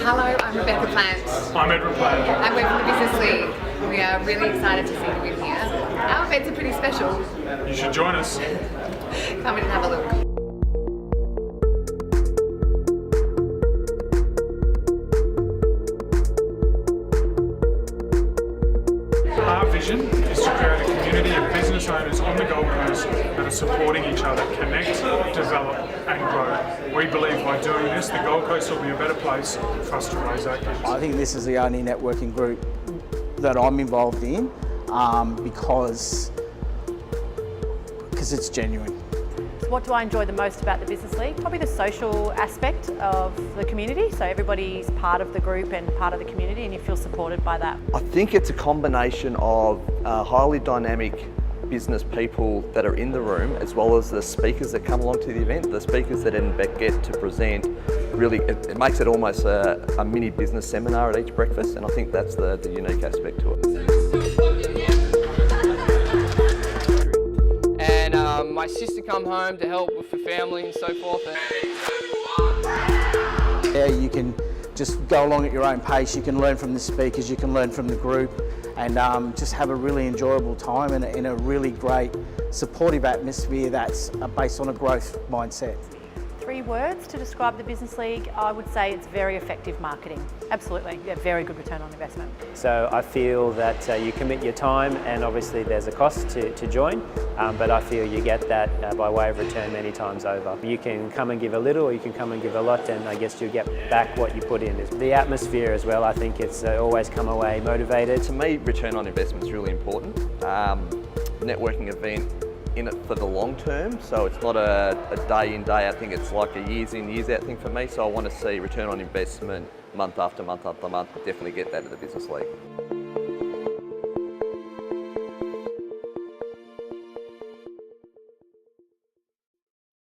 Hello, I'm Rebecca Plant. I'm Edward Plant. And we're from the Business League. We are really excited to see you in here. Our events are pretty special. You should join us. Come in and have a look. Our vision is to create a community of business owners on the Gold Coast that are supporting each other, connect, develop and grow. We believe by doing this, the Gold Coast will be a better place for us to raise our kids. I think this is the only networking group that I'm involved in because it's genuine. What do I enjoy the most about the Business League? Probably the social aspect of the community. So everybody's part of the group and part of the community and you feel supported by that. I think it's a combination of highly dynamic business people that are in the room, as well as the speakers that come along to the event. The speakers that get to present, really, it makes it almost a mini business seminar at each breakfast, and I think that's the unique aspect to it. And my sister come home to help with the family and so forth. Yeah, you can just go along at your own pace, you can learn from the speakers, you can learn from the group, and just have a really enjoyable time in a really great supportive atmosphere that's based on a growth mindset. 3 words to describe the Business League, I would say it's very effective marketing. Absolutely, yeah, very good return on investment. So I feel that you commit your time, and obviously there's a cost to join, but I feel you get that by way of return many times over. You can come and give a little, or you can come and give a lot, and I guess you get back what you put in. The atmosphere as well, I think it's always come away motivated. To me, return on investment is really important. Networking event in it for the long term, so it's not a day in, day out thing, it's like a years in, years out thing for me, so I want to see return on investment month after month after month. Definitely get that at the Business League.